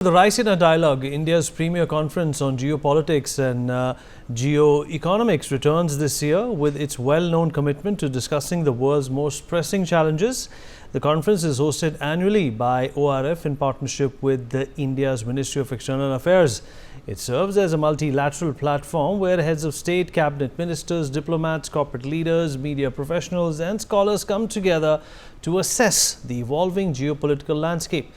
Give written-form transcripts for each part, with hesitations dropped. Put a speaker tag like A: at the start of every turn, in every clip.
A: The Raisina Dialogue, India's premier conference on geopolitics and geo-economics, returns this year with its well-known commitment to discussing the world's most pressing challenges. The conference is hosted annually by ORF in partnership with India's Ministry of External Affairs. It serves as a multilateral platform where heads of state, cabinet ministers, diplomats, corporate leaders, media professionals and scholars come together to assess the evolving geopolitical landscape.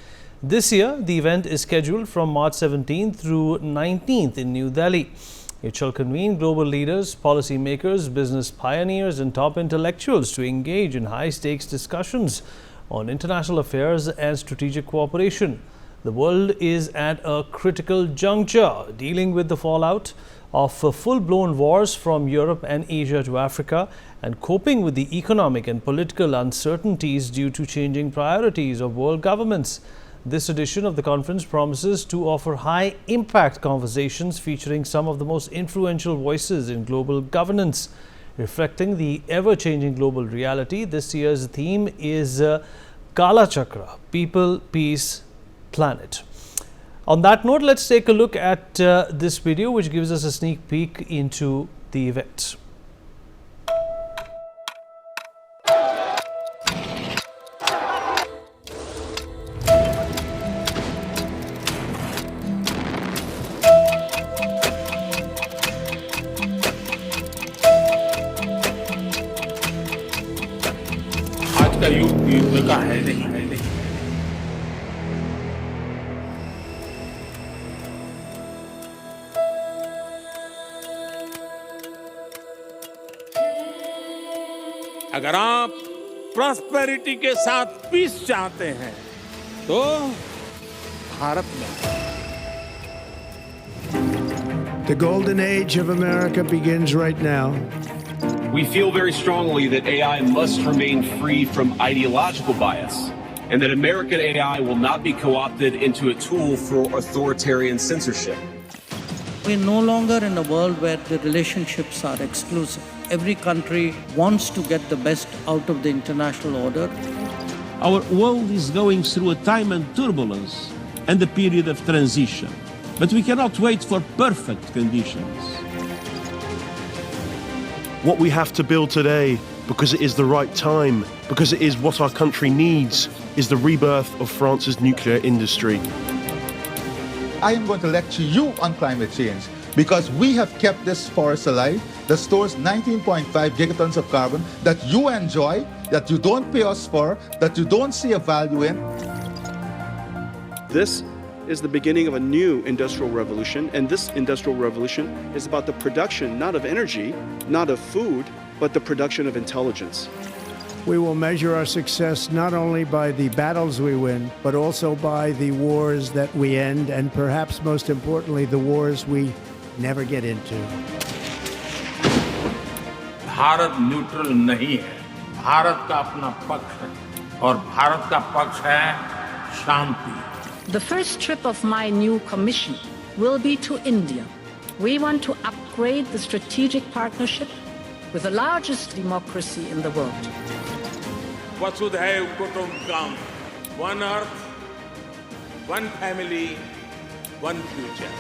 A: This year, the event is scheduled from March 17th through 19th in New Delhi. It shall convene global leaders, policymakers, business pioneers and top intellectuals to engage in high-stakes discussions on international affairs and strategic cooperation. The world is at a critical juncture, dealing with the fallout of full-blown wars from Europe and Asia to Africa and coping with the economic and political uncertainties due to changing priorities of world governments. This edition of the conference promises to offer high-impact conversations featuring some of the most influential voices in global governance. Reflecting the ever-changing global reality, this year's theme is Kala Chakra, People, Peace, Planet. On that note, let's take a look at this video, which gives us a sneak peek into the event.
B: का युग का है नहीं। अगर आप prosperity के साथ piece चाहते हैं तो भारत में
C: The golden age of America begins right now.
D: We feel very strongly that AI must remain free from ideological bias and that American AI will not be co-opted into a tool for authoritarian censorship.
E: We're no longer in a world where the relationships are exclusive. Every country wants to get the best out of the international order.
F: Our world is going through a time and turbulence and a period of transition, but we cannot wait for perfect conditions.
G: What we have to build today, because it is the right time, because it is what our country needs, is the rebirth of France's nuclear industry.
H: I am going to lecture you on climate change because we have kept this forest alive that stores 19.5 gigatons of carbon that you enjoy, that you don't pay us for, that you don't see a value in.
I: This is the beginning of a new industrial revolution, and this industrial revolution is about the production not of energy, not of food, but the production of intelligence.
C: We will measure our success not only by the battles we win, but also by the wars that we end, and perhaps most importantly, the wars we never get into.
B: Bharat neutral नहीं है। भारत का अपना पक्ष है और भारत का पक्ष है शांति।
J: The first trip of my new commission will be to India. We want to upgrade the strategic partnership with the largest democracy in the world.
B: वसुधैव कुटुंबकम, one earth, one family, one future.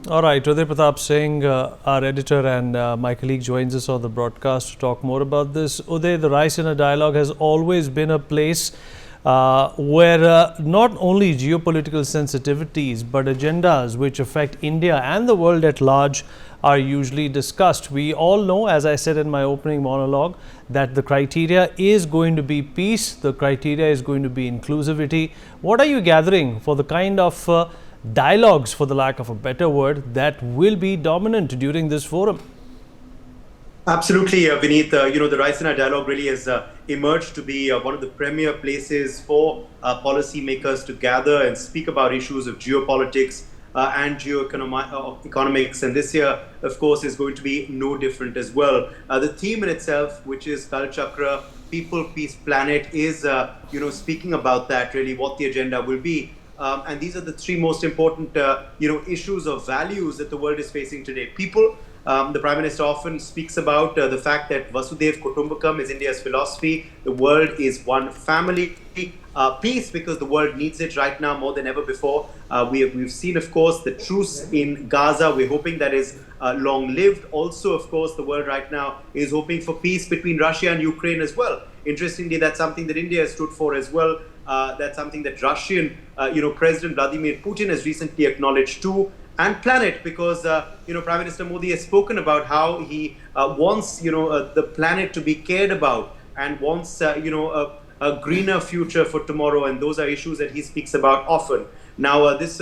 A: All right, Uday Pratap Singh, our editor and my colleague, joins us on the broadcast to talk more about this. Uday, the Raisina Dialogue has always been a place where not only geopolitical sensitivities but agendas which affect India and the world at large are usually discussed. We all know, as I said in my opening monologue, that the criteria is going to be peace, the criteria is going to be inclusivity. What are you gathering for the kind of dialogues, for the lack of a better word, that will be dominant during this forum?
K: Absolutely, Vineet. The Raisina Dialogue really has emerged to be one of the premier places for policymakers to gather and speak about issues of geopolitics and geo-economics. And this year, of course, is going to be no different as well. The theme in itself, which is Kala Chakra, People, Peace, Planet, is speaking about that, really what the agenda will be. And these are the three most important, issues or values that the world is facing today. People. The Prime Minister often speaks about the fact that Vasudhaiva Kutumbakam is India's philosophy. The world is one family. Peace, because the world needs it right now more than ever before. We've seen, of course, the truce in Gaza. We're hoping that is long-lived. Also, of course, the world right now is hoping for peace between Russia and Ukraine as well. Interestingly, that's something that India has stood for as well. That's something that Russian, President Vladimir Putin has recently acknowledged too. And planet, because Prime Minister Modi has spoken about how he wants the planet to be cared about and wants a greener future for tomorrow, and those are issues that he speaks about often. Now, this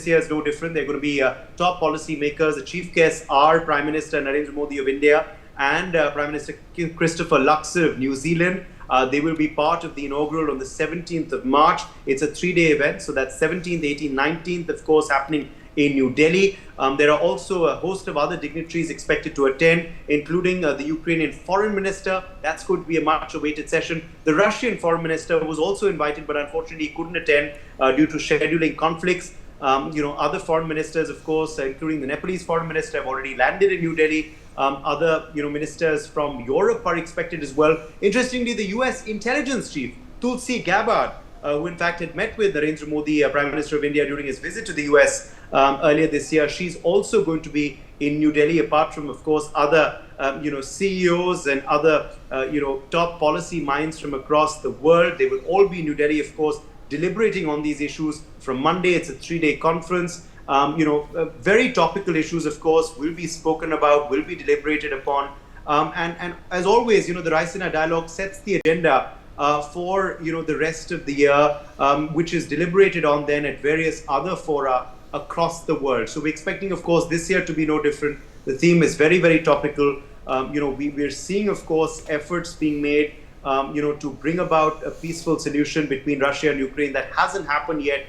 K: year is no different. They're going to be top policy makers. The chief guests are Prime Minister Narendra Modi of India and Prime Minister Christopher Luxon of New Zealand. They will be part of the inaugural on the 17th of March. It's a 3-day event, so that's 17th, 18th, 19th, of course, happening in New Delhi. There are also a host of other dignitaries expected to attend, including the Ukrainian foreign minister. That's going to be a much-awaited session. The Russian foreign minister was also invited, but unfortunately he couldn't attend due to scheduling conflicts. Other foreign ministers, of course, including the Nepalese foreign minister, have already landed in New Delhi. Other ministers from Europe are expected as well. Interestingly, the US intelligence chief, Tulsi Gabbard, who in fact had met with Narendra Modi, Prime Minister of India, during his visit to the US earlier this year. She's also going to be in New Delhi, apart from, of course, other CEOs and other top policy minds from across the world. They will all be in New Delhi, of course, deliberating on these issues. From Monday, it's a 3-day conference. Very topical issues, of course, will be spoken about, will be deliberated upon. And as always, the Raisina Dialogue sets the agenda for the rest of the year, which is deliberated on then at various other fora across the world. So we're expecting, of course, this year to be no different. The theme is very, very topical. We're seeing, of course, efforts being made, to bring about a peaceful solution between Russia and Ukraine. That hasn't happened yet.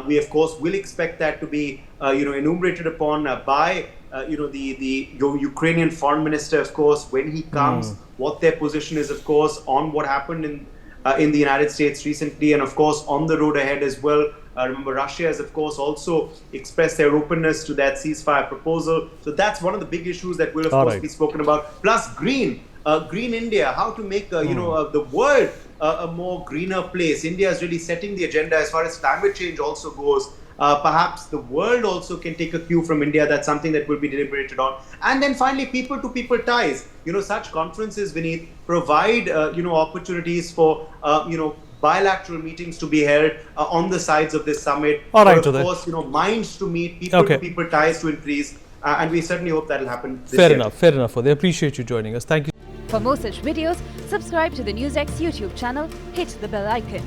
K: We, of course, will expect that to be, enumerated upon by, the Ukrainian foreign minister, of course, when he comes, what their position is, of course, on what happened in the United States recently, and, of course, on the road ahead as well. Remember, Russia has, of course, also expressed their openness to that ceasefire proposal. So that's one of the big issues that will, of course, be spoken about. Plus, green India, how to make, the world a more greener place. India is really setting the agenda as far as climate change also goes. Perhaps the world also can take a cue from India. That's something that will be deliberated on. And then finally, people-to-people ties. Such conferences, Vineet, provide, opportunities for, bilateral meetings to be held on the sides of this summit.
A: All right,
K: of course, minds to meet, people-to-people ties to increase. And we certainly hope that will happen this year.
A: Fair enough. They appreciate you joining us. Thank you.
L: For more such videos, subscribe to the NewsX YouTube channel, hit the bell icon.